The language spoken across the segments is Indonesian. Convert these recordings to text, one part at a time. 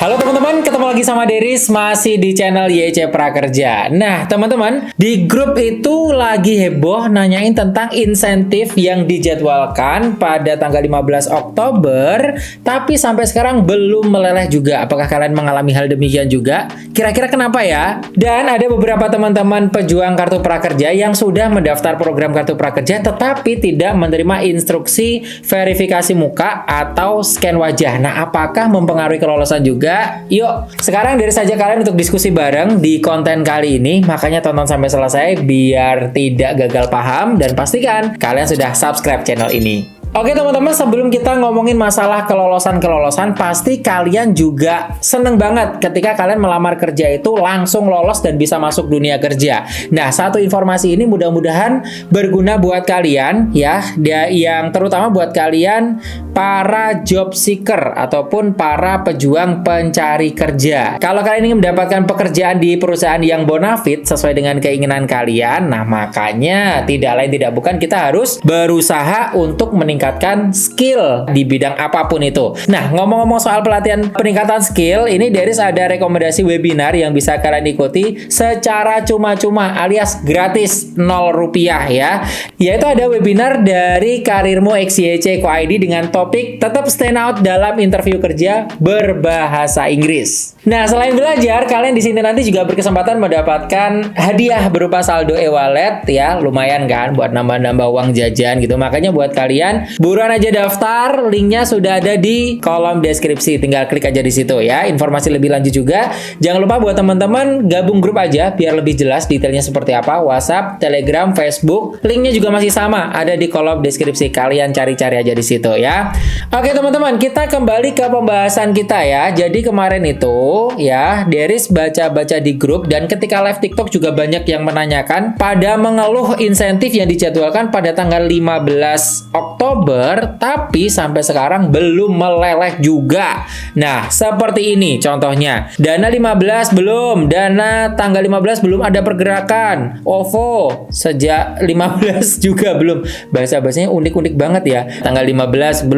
Halo teman-teman, ketemu lagi sama Deris masih di channel YC Prakerja. Nah, teman-teman, di grup itu lagi heboh nanyain tentang insentif yang dijadwalkan pada tanggal 15 Oktober, tapi sampai sekarang belum meleleh juga. Apakah kalian mengalami hal demikian juga? Kira-kira kenapa ya? Dan ada beberapa teman-teman pejuang kartu prakerja yang sudah mendaftar program kartu prakerja tetapi tidak menerima instruksi verifikasi muka atau scan wajah. Nah, apakah mempengaruhi kelolosan juga? Yuk, sekarang dari saja kalian untuk diskusi bareng di konten kali ini. Makanya tonton sampai selesai biar tidak gagal paham dan pastikan kalian sudah subscribe channel ini. Oke teman-teman, sebelum kita ngomongin masalah kelolosan-kelolosan, pasti kalian juga seneng banget ketika kalian melamar kerja itu langsung lolos dan bisa masuk dunia kerja. Nah, satu informasi ini mudah-mudahan berguna buat kalian ya, yang terutama buat kalian para job seeker ataupun para pejuang pencari kerja. Kalau kalian ingin mendapatkan pekerjaan di perusahaan yang bonafit sesuai dengan keinginan kalian, nah makanya tidak lain tidak bukan kita harus berusaha untuk meningkatkan skill di bidang apapun itu. Nah, ngomong-ngomong soal pelatihan peningkatan skill, ini Deris ada rekomendasi webinar yang bisa kalian ikuti secara cuma-cuma alias gratis 0 rupiah ya. Yaitu ada webinar dari Karirmu XYC.id dengan topik tetap stand out dalam interview kerja berbahasa Inggris. Nah, selain belajar, kalian di sini nanti juga berkesempatan mendapatkan hadiah berupa saldo e-wallet ya. Lumayan kan buat nambah-nambah uang jajan gitu. Makanya buat kalian buruan aja daftar, linknya sudah ada di kolom deskripsi, tinggal klik aja di situ ya. Informasi lebih lanjut juga, jangan lupa buat teman-teman gabung grup aja biar lebih jelas detailnya seperti apa. WhatsApp, Telegram, Facebook, linknya juga masih sama, ada di kolom deskripsi. Kalian cari-cari aja di situ ya. Oke teman-teman, kita kembali ke pembahasan kita ya. Jadi kemarin itu ya, Deris baca-baca di grup dan ketika live TikTok juga banyak yang menanyakan pada mengeluh insentif yang dijadwalkan pada tanggal 15 Oktober tapi sampai sekarang belum meleleh juga. Nah, seperti ini contohnya. Dana 15 belum, dana tanggal 15 belum ada pergerakan. OVO sejak 15 juga belum. Bahasa-bahasanya unik-unik banget ya. Tanggal 15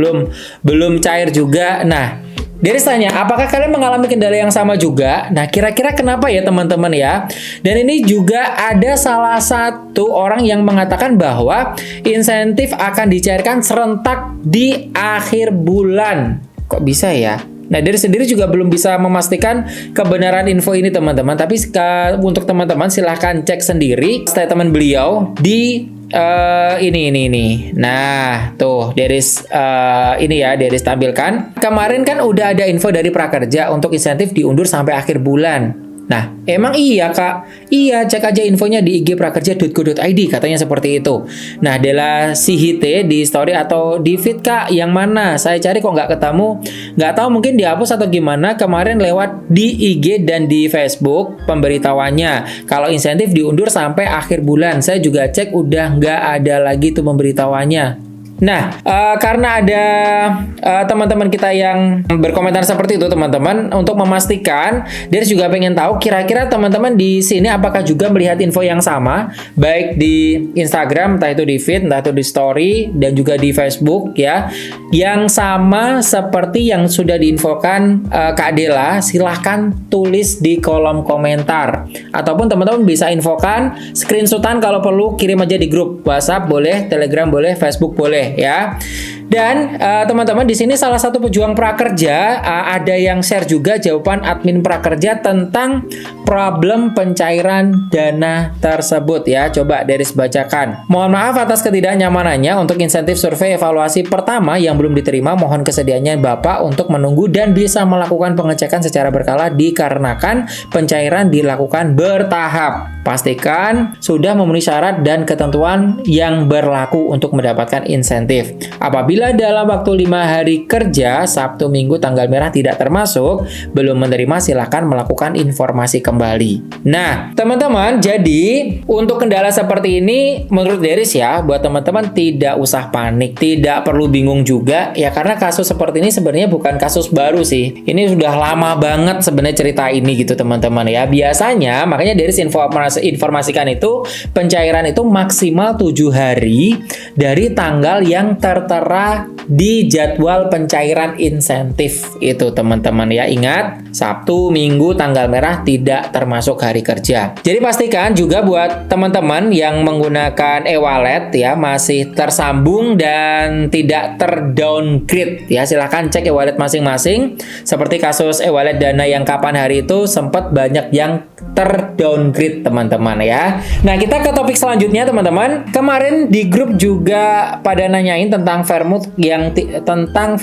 belum cair juga. Nah, Deris tanya, apakah kalian mengalami kendala yang sama juga? Nah, kira-kira kenapa ya teman-teman ya? Dan ini juga ada salah satu orang yang mengatakan bahwa insentif akan dicairkan serentak di akhir bulan. Kok bisa ya? Nah, dari sendiri juga belum bisa memastikan kebenaran info ini teman-teman. Tapi untuk teman-teman silahkan cek sendiri statement beliau di ini. Nah, tuh Deris ini ya Deris tampilkan. Kemarin kan udah ada info dari Prakerja untuk insentif diundur sampai akhir bulan. Nah, emang iya Kak? Iya, cek aja infonya di IG prakerja.go.id katanya seperti itu. Nah, Dela Sihite di story atau di feed Kak, yang mana? Saya cari kok nggak ketemu. Nggak tahu mungkin dihapus atau gimana. Kemarin lewat di IG dan di Facebook pemberitahuannya kalau insentif diundur sampai akhir bulan. Saya juga cek udah nggak ada lagi tuh pemberitahuannya. Nah, karena ada teman-teman kita yang berkomentar seperti itu, teman-teman, untuk memastikan, dia juga pengen tahu kira-kira teman-teman di sini apakah juga melihat info yang sama, baik di Instagram, entah itu di feed, entah itu di story, dan juga di Facebook ya, yang sama seperti yang sudah diinfokan Kak Dela. Silahkan tulis di kolom komentar, ataupun teman-teman bisa infokan screenshotan kalau perlu, kirim aja di grup WhatsApp boleh, Telegram boleh, Facebook boleh ya. Dan teman-teman di sini salah satu pejuang prakerja ada yang share juga jawaban admin prakerja tentang problem pencairan dana tersebut ya. Coba Deris bacakan. Mohon maaf atas ketidaknyamanannya untuk insentif survei evaluasi pertama yang belum diterima. Mohon kesediaannya Bapak untuk menunggu dan bisa melakukan pengecekan secara berkala dikarenakan pencairan dilakukan bertahap. Pastikan sudah memenuhi syarat dan ketentuan yang berlaku untuk mendapatkan insentif. Apabila dalam waktu 5 hari kerja, Sabtu Minggu tanggal merah tidak termasuk, belum menerima silahkan melakukan informasi kembali. Nah, teman-teman, jadi untuk kendala seperti ini menurut Deris ya, buat teman-teman tidak usah panik, tidak perlu bingung juga ya, karena kasus seperti ini sebenarnya bukan kasus baru sih. Ini sudah lama banget sebenarnya cerita ini gitu teman-teman ya. Biasanya makanya Deris informasi informasikan itu pencairan itu maksimal 7 hari dari tanggal yang tertera di jadwal pencairan insentif itu teman-teman ya. Ingat, Sabtu, Minggu, tanggal merah tidak termasuk hari kerja. Jadi pastikan juga buat teman-teman yang menggunakan e-wallet ya masih tersambung dan tidak terdowngrade ya, silahkan cek e-wallet masing-masing. Seperti kasus e-wallet Dana yang kapan hari itu sempat banyak yang terdowngrade teman-teman ya. Nah, kita ke topik selanjutnya teman-teman. Kemarin di grup juga pada nanyain tentang Vermouth yang tentang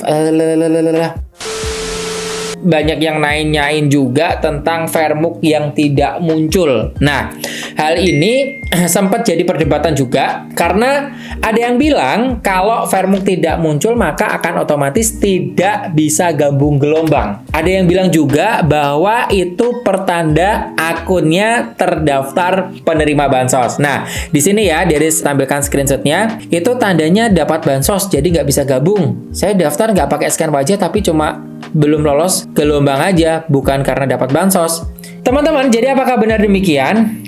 banyak yang nanyain juga tentang Vermouth yang tidak muncul. Nah, hal ini sempat jadi perdebatan juga karena ada yang bilang kalau Vermouth tidak muncul maka akan otomatis tidak bisa gabung gelombang. Ada yang bilang juga bahwa itu pertanda akunnya terdaftar penerima bansos. Nah, di sini ya, Deris tampilkan screenshotnya. Itu tandanya dapat bansos, jadi nggak bisa gabung. Saya daftar nggak pakai scan wajah tapi cuma belum lolos gelombang aja, bukan karena dapat bansos. Teman-teman, jadi apakah benar demikian?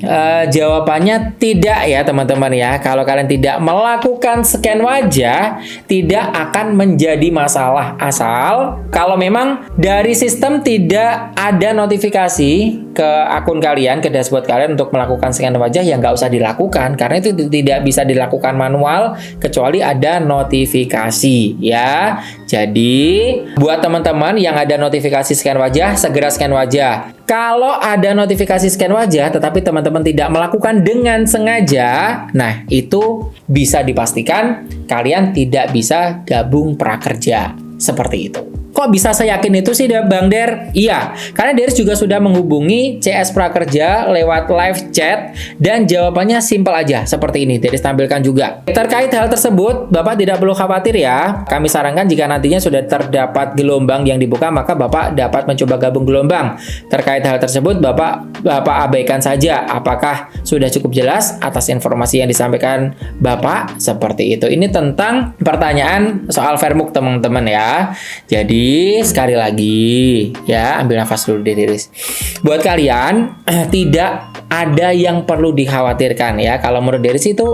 Jawabannya tidak ya teman-teman ya. Kalau kalian tidak melakukan scan wajah, tidak akan menjadi masalah. Asal kalau memang dari sistem tidak ada notifikasi ke akun kalian, ke dashboard kalian untuk melakukan scan wajah, ya nggak usah dilakukan. Karena itu tidak bisa dilakukan manual, kecuali ada notifikasi ya. Jadi, buat teman-teman yang ada notifikasi scan wajah, segera scan wajah. Kalau ada notifikasi scan wajah, tetapi teman-teman tidak melakukan dengan sengaja, nah itu bisa dipastikan kalian tidak bisa gabung prakerja. Seperti itu. Kok bisa saya yakin itu sih Bang Der? Iya, karena Deris juga sudah menghubungi CS Prakerja lewat live chat dan jawabannya simpel aja seperti ini. Deris tampilkan juga. Terkait hal tersebut, Bapak tidak perlu khawatir ya. Kami sarankan jika nantinya sudah terdapat gelombang yang dibuka, maka Bapak dapat mencoba gabung gelombang. Terkait hal tersebut, Bapak abaikan saja. Apakah sudah cukup jelas atas informasi yang disampaikan Bapak? Seperti itu. Ini tentang pertanyaan soal Vermouth teman-teman ya. Jadi sekali lagi ya, ambil nafas dulu deh Deris. Buat kalian tidak ada yang perlu dikhawatirkan ya. Kalau menurut Deris itu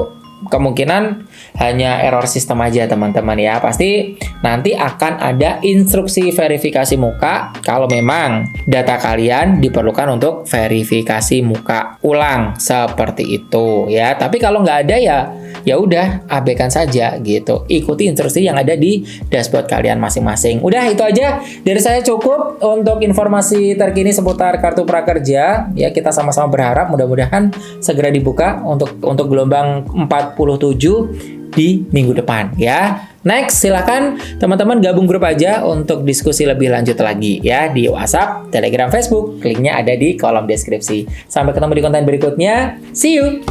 kemungkinan hanya error sistem aja teman-teman ya. Pasti nanti akan ada instruksi verifikasi muka kalau memang data kalian diperlukan untuk verifikasi muka ulang seperti itu ya. Tapi kalau nggak ada ya udah abaikan saja gitu. Ikuti instruksi yang ada di dashboard kalian masing-masing. Udah itu aja dari saya cukup untuk informasi terkini seputar kartu prakerja. Ya, kita sama-sama berharap mudah-mudahan segera dibuka untuk gelombang 47 di minggu depan ya. Next, silakan teman-teman gabung grup aja untuk diskusi lebih lanjut lagi ya di WhatsApp, Telegram, Facebook. Linknya ada di kolom deskripsi. Sampai ketemu di konten berikutnya. See you.